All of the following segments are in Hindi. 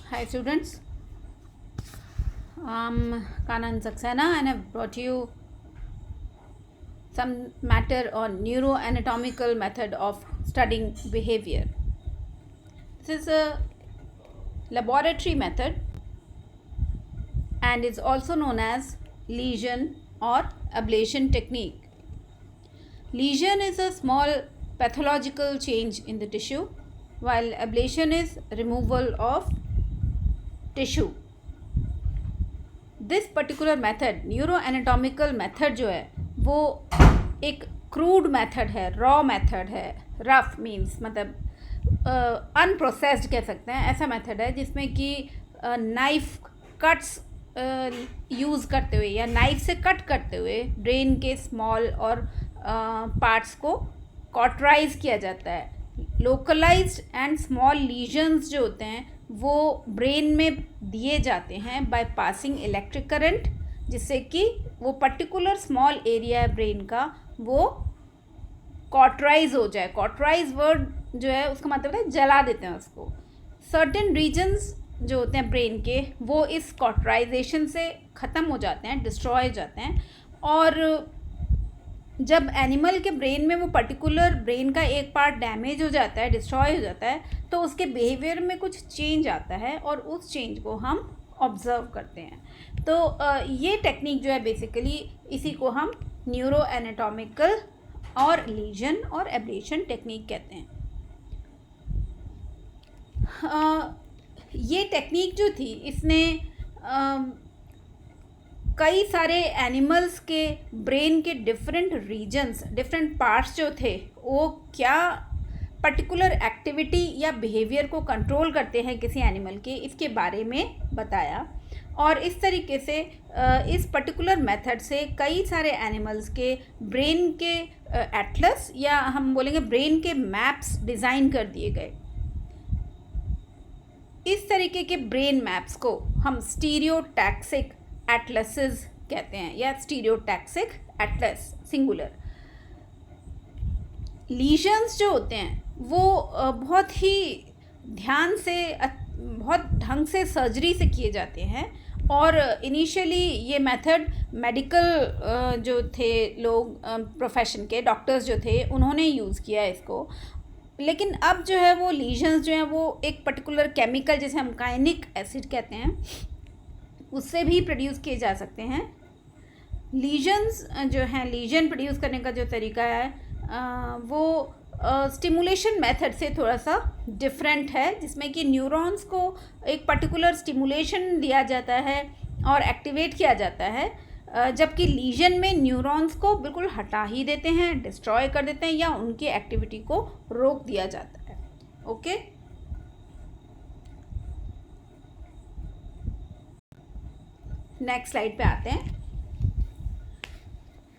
Hi students, I'm Kanan Saxena and I've brought you some matter on neuroanatomical method of studying behavior. This is a laboratory method and is also known as lesion or ablation technique. Lesion is a small pathological change in the tissue while ablation is removal of tissue. This particular method neuro anatomical method जो है वो एक क्रूड मेथड है, रॉ मेथड है, रफ मीन्स मतलब अनप्रोसेस्ड कह सकते हैं, ऐसा मेथड है जिसमें कि नाइफ कट्स यूज़ करते हुए या नाइफ से कट करते हुए ब्रेन के स्मॉल और पार्ट्स को कॉटराइज किया जाता है. लोकलाइज्ड एंड स्मॉल लीजन्स जो होते हैं वो ब्रेन में दिए जाते हैं बाय पासिंग इलेक्ट्रिक करंट, जिससे कि वो पर्टिकुलर स्मॉल एरिया है ब्रेन का वो कॉटराइज हो जाए. कॉटराइज वर्ड जो है उसका मतलब है जला देते हैं उसको. सर्टेन रीजन्स जो होते हैं ब्रेन के वो इस कॉटराइजेशन से ख़त्म हो जाते हैं, डिस्ट्रॉय हो जाते हैं. और जब एनिमल के ब्रेन में वो पर्टिकुलर ब्रेन का एक पार्ट डैमेज हो जाता है, डिस्ट्रॉय हो जाता है, तो उसके बिहेवियर में कुछ चेंज आता है और उस चेंज को हम ऑब्ज़र्व करते हैं. तो ये टेक्निक जो है बेसिकली इसी को हम न्यूरो एनाटॉमिकल और लीजन और एब्लेशन टेक्निक कहते हैं. ये टेक्निक जो थी इसने कई सारे एनिमल्स के ब्रेन के डिफरेंट रीजन्स, डिफरेंट पार्ट्स जो थे वो क्या पर्टिकुलर एक्टिविटी या बिहेवियर को कंट्रोल करते हैं किसी एनिमल के, इसके बारे में बताया. और इस तरीके से इस पर्टिकुलर मेथड से कई सारे एनिमल्स के ब्रेन के एटलस या हम बोलेंगे ब्रेन के मैप्स डिज़ाइन कर दिए गए. इस तरीके के ब्रेन मैप्स को हम स्टीरियोटैक्सिक एटलसेस कहते हैं या स्टीरियोटैक्सिक एटलस सिंगुलर. लीजन्स जो होते हैं वो बहुत ही ध्यान से, बहुत ढंग से सर्जरी से किए जाते हैं. और इनिशियली ये मेथड मेडिकल जो थे लोग, प्रोफेशन के डॉक्टर्स जो थे उन्होंने यूज़ किया इसको. लेकिन अब जो है वो लीजन्स जो हैं वो एक पर्टिकुलर केमिकल जैसे हम काइनिक एसिड कहते हैं उससे भी प्रोड्यूस किए जा सकते हैं. लीजन्स जो हैं, लीजन प्रोड्यूस करने का जो तरीका है वो स्टिमुलेशन मेथड से थोड़ा सा डिफरेंट है, जिसमें कि न्यूरॉन्स को एक पर्टिकुलर स्टिमुलेशन दिया जाता है और एक्टिवेट किया जाता है, जबकि लीजन में न्यूरॉन्स को बिल्कुल हटा ही देते हैं, डिस्ट्रॉय कर देते हैं या उनकी एक्टिविटी को रोक दिया जाता है. ओके, नेक्स्ट स्लाइड पे आते हैं.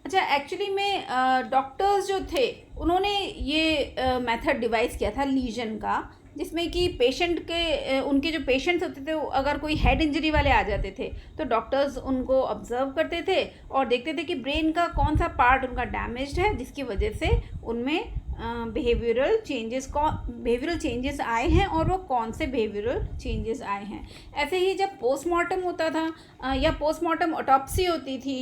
अच्छा, एक्चुअली में डॉक्टर्स जो थे उन्होंने ये मेथड डिवाइस किया था लीजन का, जिसमें कि पेशेंट के उनके जो पेशेंट्स होते थे अगर कोई हेड इंजरी वाले आ जाते थे तो डॉक्टर्स उनको ऑब्जर्व करते थे और देखते थे कि ब्रेन का कौन सा पार्ट उनका डैमेज्ड है जिसकी वजह से उनमें बिहेवियरल चेंजेस आए हैं और वो कौन से बिहेवियरल चेंजेस आए हैं. ऐसे ही जब पोस्टमार्टम होता था या पोस्टमार्टम ऑटोप्सी होती थी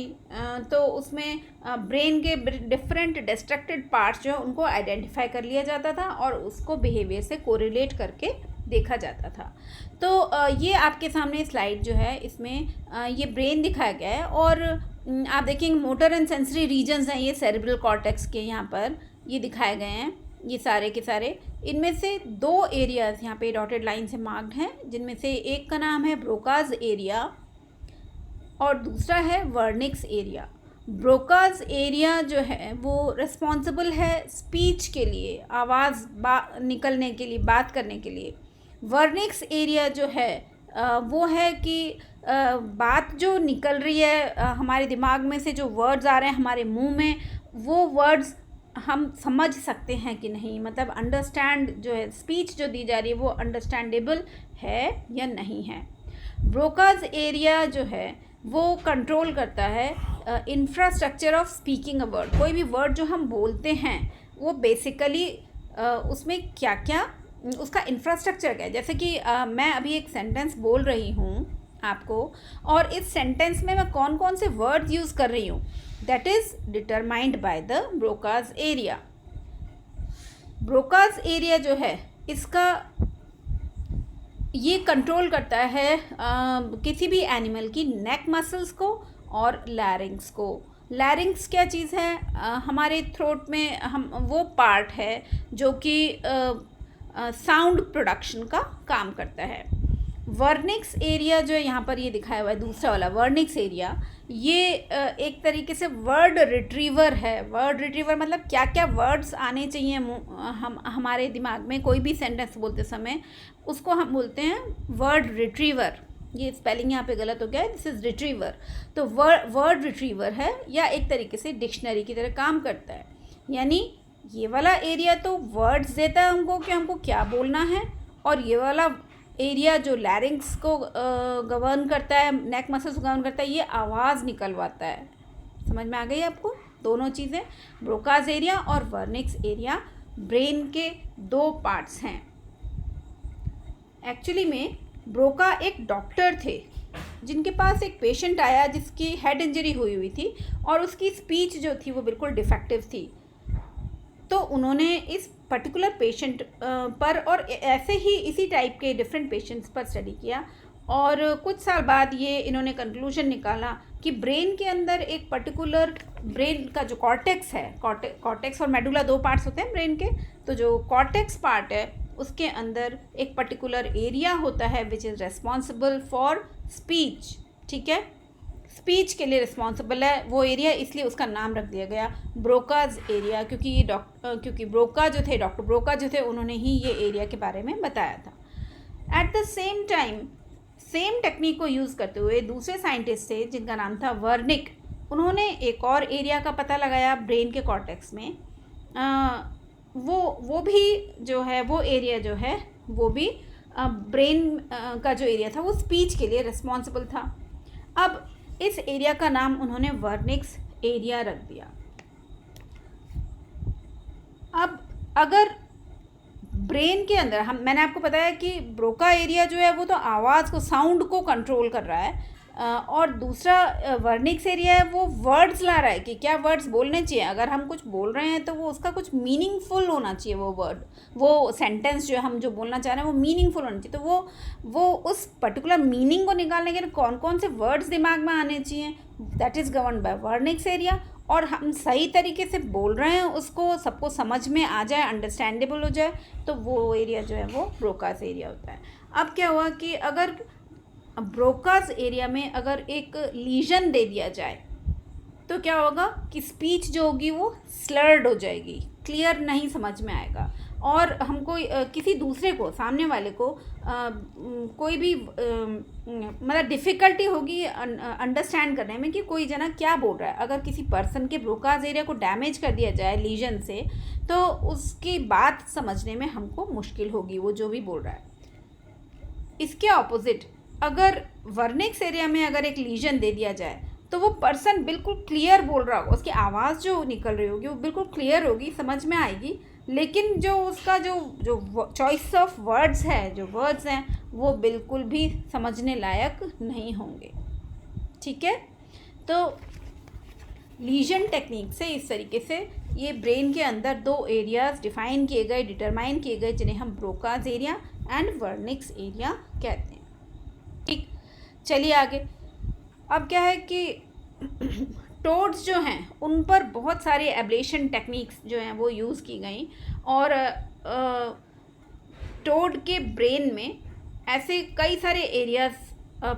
तो उसमें ब्रेन के डिफरेंट डिस्ट्रक्टेड पार्ट्स जो है उनको आइडेंटिफाई कर लिया जाता था और उसको बिहेवियर से कोरिलेट करके देखा जाता था. तो ये आपके सामने स्लाइड जो है इसमें ये ब्रेन दिखाया गया है और आप देखेंगे मोटर एंड सेंसरी रीजन्स हैं ये सेरेब्रल कॉर्टेक्स के, यहाँ पर ये दिखाए गए हैं ये सारे के सारे. इनमें से दो एरियाज़ यहाँ पे डॉटेड लाइन से मार्क्ड हैं, जिनमें से एक का नाम है ब्रोकाज एरिया और दूसरा है वर्निक्स एरिया. ब्रोकाज एरिया जो है वो रिस्पॉन्सिबल है स्पीच के लिए, आवाज़ निकलने के लिए, बात करने के लिए. वर्निक्स एरिया जो है वो है कि बात जो निकल रही है हमारे दिमाग में से, जो वर्ड्स आ रहे हैं हमारे मुंह में, वो वर्ड्स हम समझ सकते हैं कि नहीं, मतलब अंडरस्टैंड जो है स्पीच जो दी जा रही है वो अंडरस्टैंडेबल है या नहीं है. ब्रोकाज एरिया जो है वो कंट्रोल करता है infrastructure of speaking a word. कोई भी वर्ड जो हम बोलते हैं वो बेसिकली उसमें क्या क्या उसका इंफ्रास्ट्रक्चर क्या है। जैसे कि मैं अभी एक सेंटेंस बोल रही हूँ आपको, और इस सेंटेंस में मैं कौन कौन से वर्ड्स यूज़ कर रही हूँ, that is determined by the Broca's area. Broca's area जो है इसका ये कंट्रोल करता है किसी भी एनिमल की नेक मसल्स को और लैरिंग्स को। लैरिंग्स क्या चीज़ है, हमारे थ्रोट में हम वो पार्ट है जो कि साउंड प्रोडक्शन का काम करता है। वर्निक्स एरिया जो है यहाँ पर ये दिखाया हुआ है, दूसरा वाला वर्निक्स एरिया, ये एक तरीके से वर्ड रिट्रीवर है। वर्ड रिट्रीवर मतलब क्या क्या वर्ड्स आने चाहिए हम हमारे दिमाग में कोई भी सेंटेंस बोलते समय, उसको हम बोलते हैं वर्ड रिट्रीवर। ये स्पेलिंग यहाँ पे गलत हो गया है, दिस इज़ रिट्रीवर। तो वर्ड रिट्रीवर है, या एक तरीके से डिक्शनरी की तरह काम करता है। यानी ये वाला एरिया तो वर्ड्स देता है हमको कि हमको क्या बोलना है, और ये वाला एरिया जो लैरिंग्स को गवर्न करता है, नेक मसल्स को गवर्न करता है, ये आवाज़ निकलवाता है। समझ में आ गई आपको दोनों चीज़ें। ब्रोकाज एरिया और वर्निक्स एरिया ब्रेन के दो पार्ट्स हैं। एक्चुअली में ब्रोका एक डॉक्टर थे जिनके पास एक पेशेंट आया जिसकी हेड इंजरी हुई थी और उसकी स्पीच जो थी वो बिल्कुल डिफेक्टिव थी। तो उन्होंने इस पर्टिकुलर पेशेंट पर और ऐसे ही इसी टाइप के डिफरेंट पेशेंट्स पर स्टडी किया, और कुछ साल बाद ये इन्होंने कंक्लूजन निकाला कि ब्रेन के अंदर एक पर्टिकुलर ब्रेन का जो कॉर्टेक्स है, कॉर्टेक्स और मेडुला दो पार्ट्स होते हैं ब्रेन के, तो जो कॉर्टेक्स पार्ट है उसके अंदर एक पर्टिकुलर एरिया होता है which is responsible for speech. ठीक है, स्पीच के लिए रिस्पॉन्सिबल है वो एरिया, इसलिए उसका नाम रख दिया गया ब्रोकाज एरिया, क्योंकि ये क्योंकि ब्रोका जो थे, डॉक्टर ब्रोका जो थे, उन्होंने ही ये एरिया के बारे में बताया था। At the same time same technique को यूज़ करते हुए दूसरे साइंटिस्ट थे जिनका नाम था वर्निक। उन्होंने एक और एरिया का पता लगाया ब्रेन के कॉर्टेक्स में। वो भी जो है वो एरिया जो है वो भी ब्रेन का जो एरिया था वो स्पीच के लिए रिस्पॉन्सिबल था। अब इस एरिया का नाम उन्होंने वर्निक्स एरिया रख दिया। अब अगर ब्रेन के अंदर मैंने आपको बताया कि ब्रोका एरिया जो है वो तो आवाज़ को, साउंड को कंट्रोल कर रहा है, और दूसरा वर्निक्स एरिया है वो वर्ड्स ला रहा है कि क्या वर्ड्स बोलने चाहिए। अगर हम कुछ बोल रहे हैं तो वो उसका कुछ मीनिंगफुल होना चाहिए, वो वर्ड, वो सेंटेंस जो हम जो बोलना चाह रहे हैं वो मीनिंगफुल होना चाहिए। तो वो उस पर्टिकुलर मीनिंग को निकालने के लिए कौन कौन से वर्ड्स दिमाग में आने चाहिए, that is govern by Wernicke's area. और हम सही तरीके से बोल रहे हैं, उसको सबको समझ में आ जाए, अंडरस्टैंडेबल हो जाए, तो वो एरिया जो है वो ब्रोकास एरिया होता है। अब क्या हुआ कि अगर ब्रोकास एरिया में अगर एक लीजन दे दिया जाए तो क्या होगा कि स्पीच जो होगी वो स्लर्ड हो जाएगी, क्लियर नहीं समझ में आएगा, और हमको किसी दूसरे को, सामने वाले को कोई भी मतलब डिफ़िकल्टी होगी अंडरस्टैंड करने में कि कोई जना क्या बोल रहा है। अगर किसी पर्सन के ब्रोकास एरिया को डैमेज कर दिया जाए लीजन से, तो उसकी बात समझने में हमको मुश्किल होगी, वो जो भी बोल रहा है। इसके ऑपोजिट अगर वर्निक्स एरिया में अगर एक लीजन दे दिया जाए तो वो पर्सन बिल्कुल क्लियर बोल रहा होगा, उसकी आवाज़ जो निकल रही होगी वो बिल्कुल क्लियर होगी, समझ में आएगी, लेकिन जो उसका जो चॉइस ऑफ वर्ड्स है, जो वर्ड्स हैं वो बिल्कुल भी समझने लायक नहीं होंगे। ठीक है, तो लीजन टेक्निक से इस तरीके से ये ब्रेन के अंदर दो एरियाज डिफाइन किए गए, डिटरमाइन किए गए, जिन्हें हम Broca's area and Wernicke's area कहते हैं। ठीक, चलिए आगे। अब क्या है कि टोड्स जो हैं उन पर बहुत सारे एब्लेशन टेक्निक्स जो हैं वो यूज़ की गई, और टोड के ब्रेन में ऐसे कई सारे एरियाज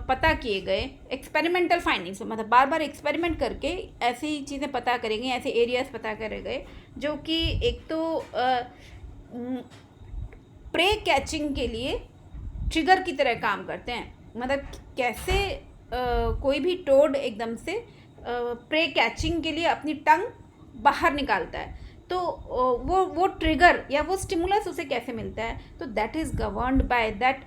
पता किए गए एक्सपेरिमेंटल फाइंडिंग्स, मतलब बार बार एक्सपेरिमेंट करके ऐसी चीज़ें पता करेंगे, ऐसे एरियाज पता करे गए जो कि एक तो प्रे कैचिंग के लिए ट्रिगर की तरह काम करते हैं। मतलब कैसे कोई भी टोड एकदम से प्रे कैचिंग के लिए अपनी टंग बाहर निकालता है, तो वो ट्रिगर या वो स्टिमुलस उसे कैसे मिलता है, तो that is governed by that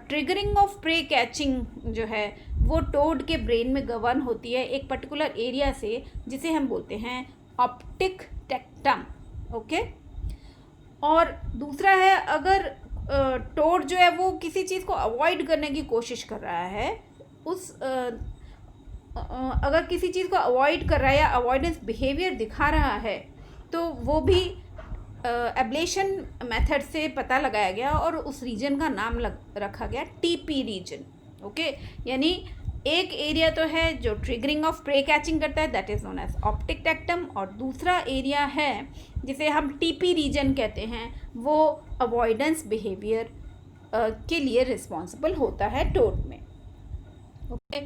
triggering of prey catching जो है वो टोड के ब्रेन में गवर्न होती है एक पर्टिकुलर एरिया से, जिसे हम बोलते हैं ऑप्टिक टेक्टम। ओके, और दूसरा है अगर टोड जो है वो किसी चीज़ को अवॉइड करने की कोशिश कर रहा है, अगर किसी चीज़ को अवॉइड कर रहा है या अवॉइडेंस बिहेवियर दिखा रहा है, तो वो भी एब्लेशन मेथड से पता लगाया गया और उस रीजन का नाम रखा गया टीपी रीजन। ओके, यानी एक एरिया तो है जो ट्रिगरिंग ऑफ प्रे कैचिंग करता है, that is known as optic tectum, और दूसरा एरिया है जिसे हम टीपी रीजन कहते हैं, वो अवॉइडेंस बिहेवियर के लिए रिस्पॉन्सिबल होता है टोड में। ओके,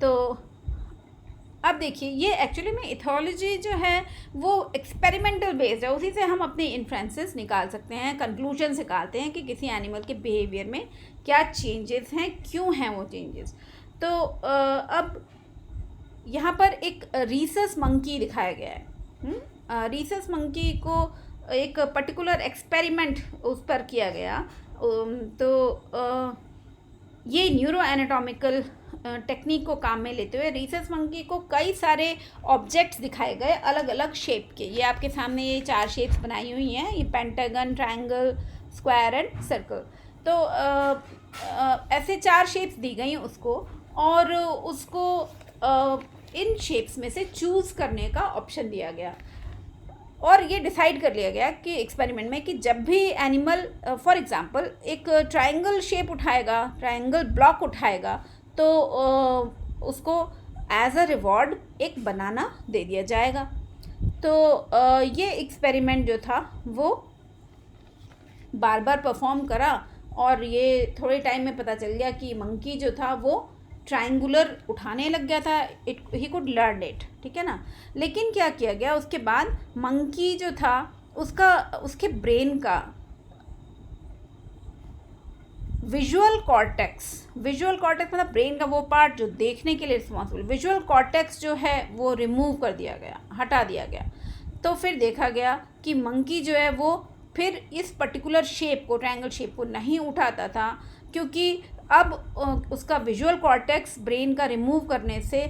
तो अब देखिए, ये एक्चुअली में इथोलॉजी जो है वो एक्सपेरिमेंटल बेस्ड है, उसी से हम अपने इन्फ्रेंसेस निकाल सकते हैं, कंक्लूजन निकालते हैं कि किसी एनिमल के बिहेवियर में क्या चेंजेस हैं, क्यों हैं वो चेंजेस। तो अब यहाँ पर एक रीसस मंकी दिखाया गया है। रीसस मंकी को एक पर्टिकुलर एक्सपेरिमेंट उस पर किया गया। तो ये न्यूरो एनाटॉमिकल टेक्निक को काम में लेते हुए रीसस मंकी को कई सारे ऑब्जेक्ट्स दिखाए गए अलग अलग शेप के। ये आपके सामने ये 4 शेप्स बनाई हुई हैं, ये pentagon, triangle, square and circle. तो ऐसे 4 शेप्स दी गई उसको, और उसको इन शेप्स में से चूज़ करने का ऑप्शन दिया गया, और ये डिसाइड कर लिया गया कि एक्सपेरिमेंट में कि जब भी एनिमल फॉर एग्जांपल एक ट्रायंगल शेप उठाएगा, ट्रायंगल ब्लॉक उठाएगा, तो उसको एज अ रिवॉर्ड एक बनाना दे दिया जाएगा। तो ये एक्सपेरिमेंट जो था वो बार बार परफॉर्म करा, और ये थोड़े टाइम में पता चल गया कि मंकी जो था वो ट्रायंगुलर उठाने लग गया था, ही कुड लर्न इट, ठीक है ना। लेकिन क्या किया गया उसके बाद, मंकी जो था उसके ब्रेन का विजुअल कॉर्टेक्स मतलब ब्रेन का वो पार्ट जो देखने के लिए रिस्पॉन्सिबल, विजुअल कॉर्टेक्स जो है वो रिमूव कर दिया गया, हटा दिया गया। तो फिर देखा गया कि मंकी जो है वो फिर इस पर्टिकुलर शेप को, ट्रायंगल शेप को नहीं उठाता था, क्योंकि अब उसका विजुअल कॉर्टेक्स ब्रेन का रिमूव करने से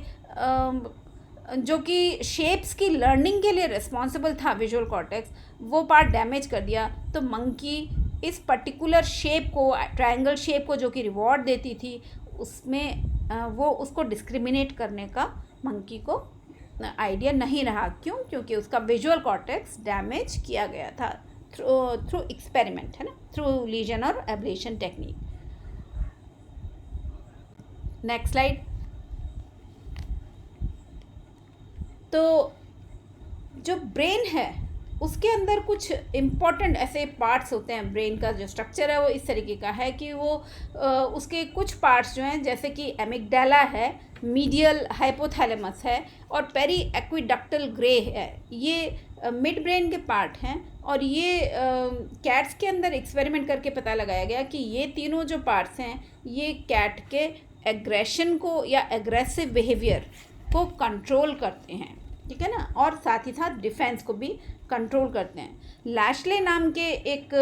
जो कि शेप्स की लर्निंग के लिए रिस्पॉन्सिबल था, विजुअल कॉर्टेक्स, वो पार्ट डैमेज कर दिया। तो मंकी इस पर्टिकुलर शेप को, ट्रायंगल शेप को जो कि रिवॉर्ड देती थी, उसमें वो उसको डिस्क्रिमिनेट करने का मंकी को आइडिया नहीं रहा। क्यों? क्योंकि उसका विजुअल कॉर्टेक्स डैमेज किया गया था थ्रू एक्सपेरिमेंट, है ना, थ्रू लीजन और एब्लेशन टेक्निक। Next slide. तो जो ब्रेन है उसके अंदर कुछ इम्पॉर्टेंट ऐसे पार्ट्स होते हैं। ब्रेन का जो स्ट्रक्चर है वो इस तरीके का है कि वो उसके कुछ पार्ट्स जो हैं, जैसे कि एमिगडाला है, मीडियल हाइपोथैलेमस है और पेरी एक्विडक्टल ग्रे है, ये मिड ब्रेन के पार्ट हैं। और ये कैट्स के अंदर एक्सपेरिमेंट करके पता लगाया गया कि ये तीनों जो पार्ट्स हैं ये कैट के एग्रेशन को या एग्रेसिव बिहेवियर को कंट्रोल करते हैं, ठीक है ना, और साथ ही साथ डिफेंस को भी कंट्रोल करते हैं। लैशले नाम के एक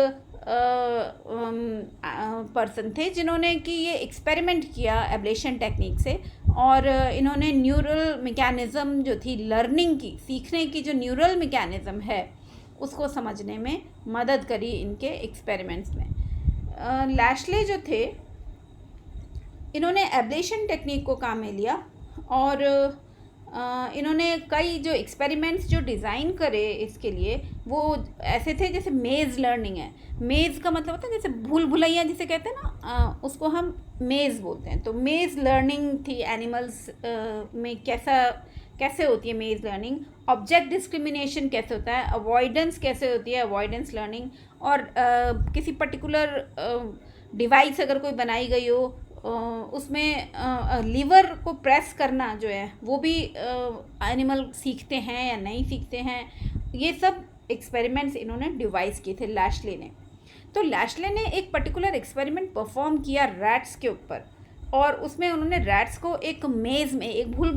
पर्सन थे जिन्होंने कि ये एक्सपेरिमेंट किया एब्लेशन टेक्निक से, और इन्होंने न्यूरल मैकेनिज़्म जो थी लर्निंग की, सीखने की जो न्यूरल मैकेनिज़्म है उसको समझने में मदद करी इनके एक्सपेरिमेंट्स में। लैशले जो थे इन्होंने एब्लेशन टेक्निक को काम में लिया, और इन्होंने कई जो एक्सपेरिमेंट्स जो डिज़ाइन करे इसके लिए वो ऐसे थे जैसे मेज़ लर्निंग है। मेज़ का मतलब होता है जैसे भूल भुलैया जिसे कहते हैं ना, उसको हम मेज़ बोलते हैं। तो मेज़ लर्निंग थी एनिमल्स में, कैसे होती है मेज़ लर्निंग, ऑब्जेक्ट डिस्क्रिमिनेशन कैसे होता है, अवॉइडेंस कैसे होती है, अवॉइडेंस लर्निंग, और किसी पर्टिकुलर डिवाइस अगर कोई बनाई गई हो उसमें लीवर को प्रेस करना जो है वो भी एनिमल सीखते हैं या नहीं सीखते हैं। ये सब एक्सपेरिमेंट्स इन्होंने डिवाइस किए थे लैशले ने। तो लैशले ने एक पर्टिकुलर एक्सपेरिमेंट परफॉर्म किया रैट्स के ऊपर, और उसमें उन्होंने रैट्स को एक मेज़ में, एक भूल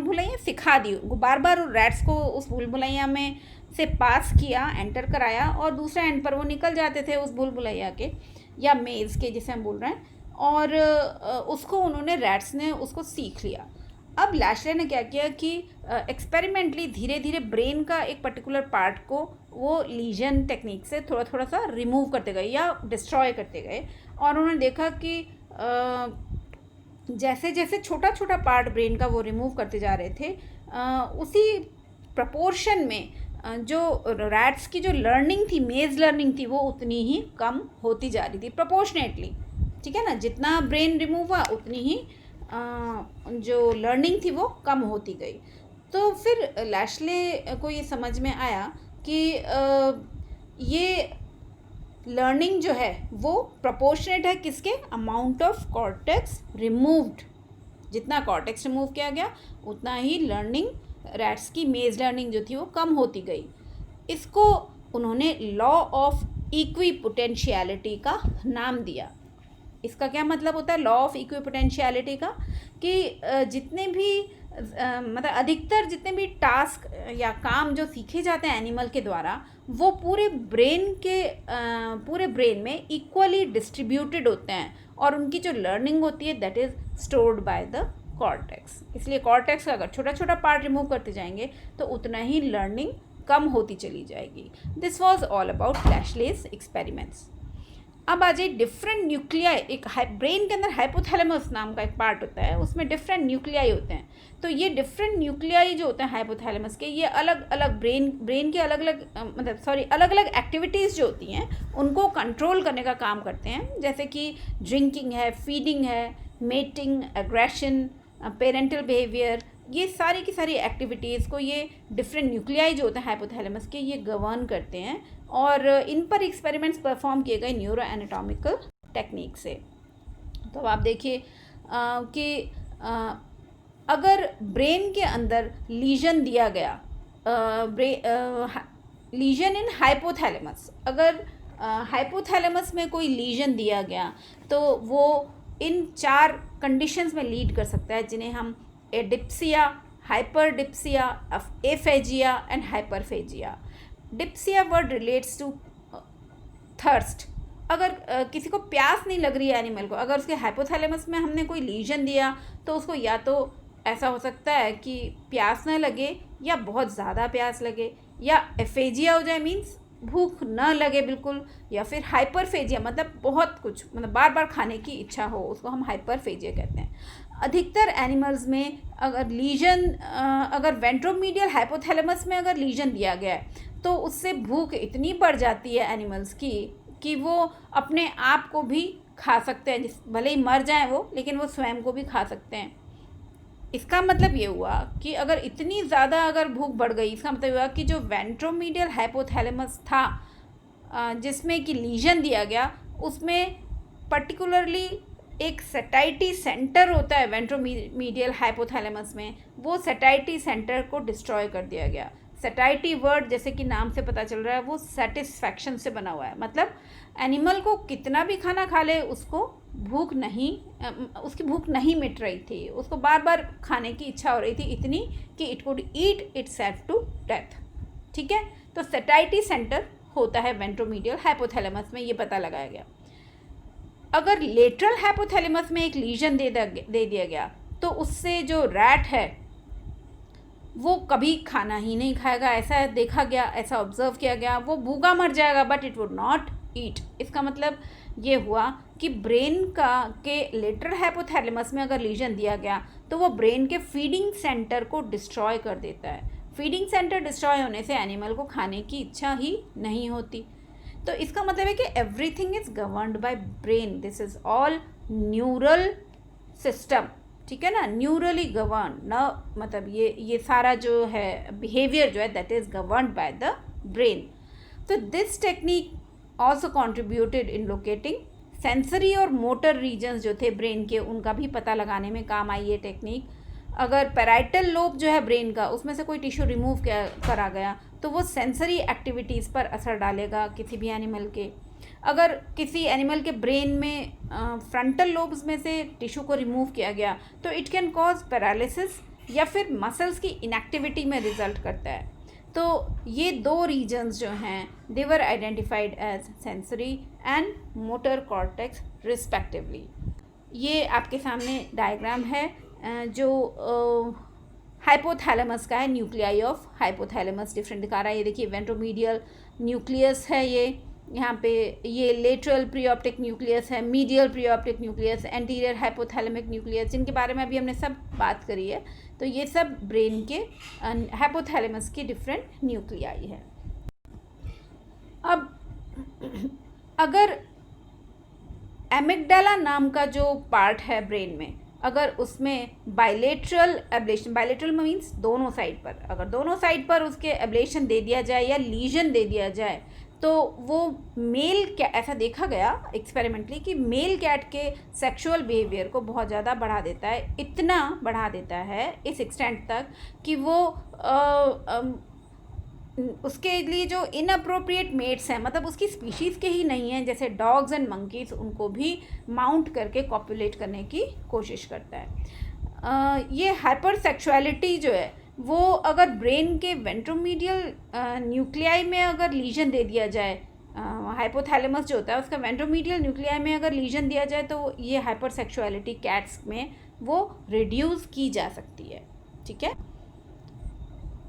भुलैया सिखा दी उनको, बार बार रैट्स को उस भूल भुलैया में से पास किया, एंटर कराया, और दूसरे एंड पर वो निकल जाते थे उस भूल भुलैया के या मेज़ के जिसे हम बोल रहे हैं, और उसको उन्होंने रैट्स ने उसको सीख लिया। अब लैशले ने क्या किया कि एक्सपेरिमेंटली धीरे धीरे ब्रेन का एक पर्टिकुलर पार्ट को वो लीजन टेक्निक से थोड़ा थोड़ा सा रिमूव करते गए या डिस्ट्रॉय करते गए, और उन्होंने देखा कि जैसे जैसे छोटा छोटा पार्ट ब्रेन का वो रिमूव करते जा रहे थे, उसी प्रपोर्शन में जो रैट्स की जो लर्निंग थी, मेज लर्निंग थी, वो उतनी ही कम होती जा रही थी प्रोपोर्शनेटली। ठीक है ना, जितना ब्रेन रिमूव हुआ उतनी ही जो लर्निंग थी वो कम होती गई। तो फिर लैशले को ये समझ में आया कि ये लर्निंग जो है वो प्रोपोर्शनेट है किसके, अमाउंट ऑफ कॉर्टेक्स रिमूव्ड। जितना कॉर्टेक्स रिमूव किया गया उतना ही लर्निंग, रैट्स की मेज लर्निंग जो थी वो कम होती गई। इसको उन्होंने लॉ ऑफ इक्विपोटेंशियलिटी का नाम दिया। इसका क्या मतलब होता है लॉ ऑफ इक्विपोटेंशियलिटी का, कि जितने भी मतलब अधिकतर जितने भी टास्क या काम जो सीखे जाते हैं एनिमल के द्वारा, वो पूरे ब्रेन में इक्वली डिस्ट्रीब्यूटेड होते हैं, और उनकी जो लर्निंग होती है that is stored by the cortex. इसलिए कॉर्टेक्स का अगर छोटा छोटा पार्ट रिमूव करते जाएंगे तो उतना ही लर्निंग कम होती चली जाएगी। This was all about Lashley's experiments. अब आ जाए डिफरेंट न्यूक्लियाई। एक ब्रेन के अंदर हाइपोथैलेमस नाम का एक पार्ट होता है, उसमें डिफरेंट न्यूक्लियाई होते हैं। तो ये डिफरेंट न्यूक्लियाई जो होते हैं हाइपोथैलेमस के, ये अलग अलग ब्रेन के अलग अलग एक्टिविटीज़ जो होती हैं उनको कंट्रोल करने का काम करते हैं। जैसे कि ड्रिंकिंग है, फीडिंग है, मेटिंग, एग्रेशन, पेरेंटल बिहेवियर, ये सारी की सारी एक्टिविटीज़ को ये डिफरेंट न्यूक्लियाई जो होते हैं हाइपोथैलेमस के, ये गवर्न करते हैं। और इन पर एक्सपेरिमेंट्स परफॉर्म किए गए न्यूरो एनाटॉमिकल टेक्निक से। तो अब आप देखिए कि अगर ब्रेन के अंदर लीजन दिया गया, लीजन इन हाइपोथैलेमस, अगर हाइपोथैलेमस में कोई लीजन दिया गया तो वो इन 4 कंडीशंस में लीड कर सकता है, जिन्हें हम dipsia, hyperdipsia, aphagia and hyperphagia. Dipsia word relates to thirst. अगर किसी को प्यास नहीं लग रही है एनिमल को, अगर उसके हाइपोथैलेमस में हमने कोई लीजन दिया तो उसको या तो ऐसा हो सकता है कि प्यास न लगे या बहुत ज़्यादा प्यास लगे, या एफेजिया हो जाए मीन्स भूख न लगे बिल्कुल, या फिर हाइपरफेजिया मतलब बहुत कुछ, मतलब बार बार खाने की इच्छा हो, उसको हम हाइपरफेजिया कहते हैं। अधिकतर एनिमल्स में अगर लीजन, अगर वेंट्रोमीडियल हाइपोथैलेमस में अगर लीजन दिया गया है तो उससे भूख इतनी बढ़ जाती है एनिमल्स की कि वो अपने आप को भी खा सकते हैं, भले ही मर जाएं वो, लेकिन वो स्वयं को भी खा सकते हैं। इसका मतलब ये हुआ कि अगर इतनी ज़्यादा अगर भूख बढ़ गई, इसका मतलब हुआ कि जो वेंट्रोमीडियल हाइपोथैलेमस था जिसमें कि लीजन दिया गया, उसमें पर्टिकुलरली एक सैटाइटी सेंटर होता है वेंट्रोमीडियल हाइपोथैलेमस में, वो सैटाइटी सेंटर को डिस्ट्रॉय कर दिया गया। सैटाइटी वर्ड जैसे कि नाम से पता चल रहा है वो सेटिस्फैक्शन से बना हुआ है, मतलब एनिमल को कितना भी खाना खा ले उसको उसकी भूख नहीं मिट रही थी, उसको बार बार खाने की इच्छा हो रही थी, इतनी कि it could eat itself to death. ठीक है, तो सैटाइटी सेंटर होता है वेंट्रोमीडियल हाइपोथैलेमस में, ये पता लगाया गया। अगर लेटरल हाइपोथैलेमस में एक लीजन दे दिया गया तो उससे जो रैट है वो कभी खाना ही नहीं खाएगा, ऐसा देखा गया, ऐसा ऑब्जर्व किया गया। वो भूखा मर जाएगा but it would not eat. इसका मतलब ये हुआ कि ब्रेन के लेटरल हाइपोथैलेमस में अगर लीजन दिया गया तो वो ब्रेन के फीडिंग सेंटर को डिस्ट्रॉय कर देता है। फीडिंग सेंटर डिस्ट्रॉय होने से एनिमल को खाने की इच्छा ही नहीं होती। तो इसका मतलब है कि everything is governed bye brain, this is all neural system. ठीक है ना, न्यूरली गवर्न, न मतलब ये सारा जो है बिहेवियर जो है that is governed by the brain. तो this technique also contributed in locating sensory और मोटर रीजन्स जो थे ब्रेन के, उनका भी पता लगाने में काम आई ये टेक्निक। अगर पैराइटल लोब जो है ब्रेन का, उसमें से कोई टिश्यू रिमूव करा गया तो वो सेंसरी एक्टिविटीज़ पर असर डालेगा किसी भी एनिमल के। अगर किसी एनिमल के ब्रेन में फ्रंटल लोब्स में से टिश्यू को रिमूव किया गया तो इट कैन कॉज पैरालिसिस या फिर मसल्स की इनएक्टिविटी में रिजल्ट करता है। तो ये 2 रीजन्स जो हैं they were identified as sensory and motor cortex respectively. ये आपके सामने डायग्राम है जो हाइपोथैलेमस का है, न्यूक्लियाई ऑफ हाइपोथैलेमस डिफरेंट दिखा रहा है। ये देखिए वेंट्रोमीडियल न्यूक्लियस है ये, यहाँ पे ये लेटरल प्रीऑप्टिक न्यूक्लियस है, medial preoptic nucleus, anterior hypothalamic nucleus, जिनके बारे में अभी हमने सब बात करी है। तो ये सब ब्रेन के हाइपोथैलेमस के डिफरेंट न्यूक्लियाई है। अब अगर एमिगडाला नाम का जो पार्ट है ब्रेन में, अगर उसमें बायलेटरल एब्लेशन, बायलेटरल मीन्स दोनों साइड पर, अगर दोनों साइड पर उसके एब्लेशन दे दिया जाए या लीजन दे दिया जाए, तो वो मेल क्या, ऐसा देखा गया एक्सपेरिमेंटली कि मेल कैट के सेक्सुअल बिहेवियर को बहुत ज़्यादा बढ़ा देता है, इतना बढ़ा देता है इस एक्सटेंट तक कि वो उसके लिए जो इनअप्रोप्रिएट मेट्स हैं, मतलब उसकी स्पीशीज़ के ही नहीं हैं, जैसे डॉग्स एंड मंकीज़, उनको भी माउंट करके कॉपुलेट करने की कोशिश करता है। ये हाइपर सेक्सुअलिटी जो है वो अगर ब्रेन के वेंट्रोमीडियल न्यूक्लियाई में अगर लीजन दे दिया जाए, हाइपोथैलेमस जो होता है उसका वेंट्रोमीडियल न्यूक्लियाई में अगर लीजन दिया जाए, तो ये हाइपर सेक्सुअलिटी कैट्स में वो रिड्यूस की जा सकती है। ठीक है।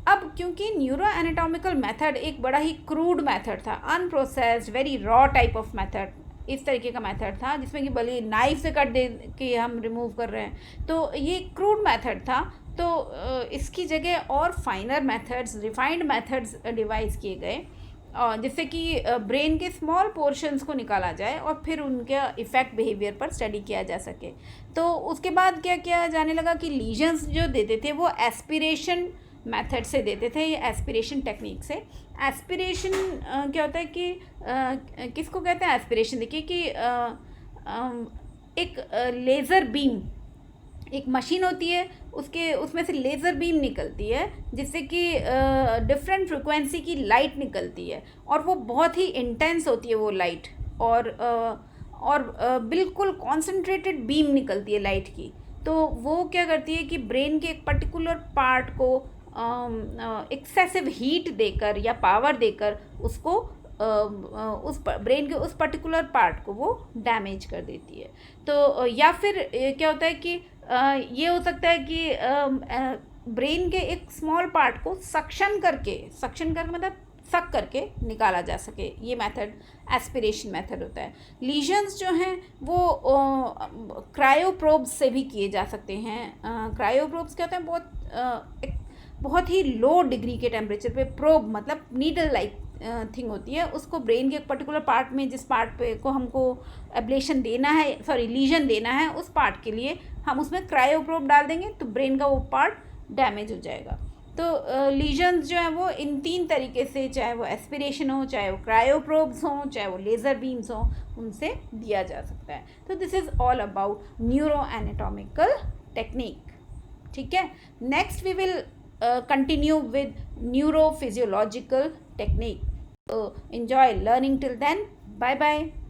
अब क्योंकि न्यूरो एनाटॉमिकल मेथड एक बड़ा ही क्रूड मेथड था, unprocessed very raw type of method, इस तरीके का मेथड था जिसमें कि भले नाइफ से कट दे के हम रिमूव कर रहे हैं, तो ये क्रूड मेथड था। तो इसकी जगह और फाइनर मेथड्स, रिफाइंड मेथड्स डिवाइस किए गए, जिससे कि ब्रेन के स्मॉल पोर्शंस को निकाला जाए और फिर उनके इफ़ेक्ट बिहेवियर पर स्टडी किया जा सके। तो उसके बाद क्या किया जाने लगा कि लीजन्स जो देते थे वो एस्पिरेशन मेथड से देते थे, ये एस्पिरेशन टेक्निक से। एस्पिरेशन क्या होता है कि किसको कहते हैं एस्पिरेशन? देखिए कि एक लेज़र बीम, एक मशीन होती है, उसमें से लेज़र बीम निकलती है जिससे कि डिफरेंट फ्रिक्वेंसी की लाइट निकलती है, और वो बहुत ही इंटेंस होती है वो लाइट, और बिल्कुल कॉन्सेंट्रेटेड बीम निकलती है लाइट की। तो वो क्या करती है कि ब्रेन के एक पर्टिकुलर पार्ट को एक्सेसिव हीट देकर या पावर देकर उसको उस ब्रेन के उस पर्टिकुलर पार्ट को वो डैमेज कर देती है। तो या फिर क्या होता है कि ये हो सकता है कि ब्रेन के एक स्मॉल पार्ट को सक्शन करके मतलब सक करके निकाला जा सके, ये मेथड एस्पिरेशन मेथड होता है। लीजन्स जो हैं वो क्रायोप्रोब्स से भी किए जा सकते हैं। क्रायोप्रोब्स क्या होता है? बहुत ही लो डिग्री के टेम्परेचर पे प्रोब, मतलब नीडल लाइक थिंग होती है, उसको ब्रेन के एक पर्टिकुलर पार्ट में, जिस पार्ट पे को हमको एब्लेशन देना है, सॉरी लीजन देना है, उस पार्ट के लिए हम उसमें क्रायोप्रोब डाल देंगे तो ब्रेन का वो पार्ट डैमेज हो जाएगा। तो लीजन्स जो है वो इन 3 तरीके से, चाहे वो एस्पिरेशन हो, चाहे वो क्रायोप्रोब्स हों, चाहे वो लेज़र बीम्स हों, उनसे दिया जा सकता है। तो this is all about neuro anatomical technique. ठीक है। Next we will continue with neurophysiological technique. So enjoy learning till then. Bye bye.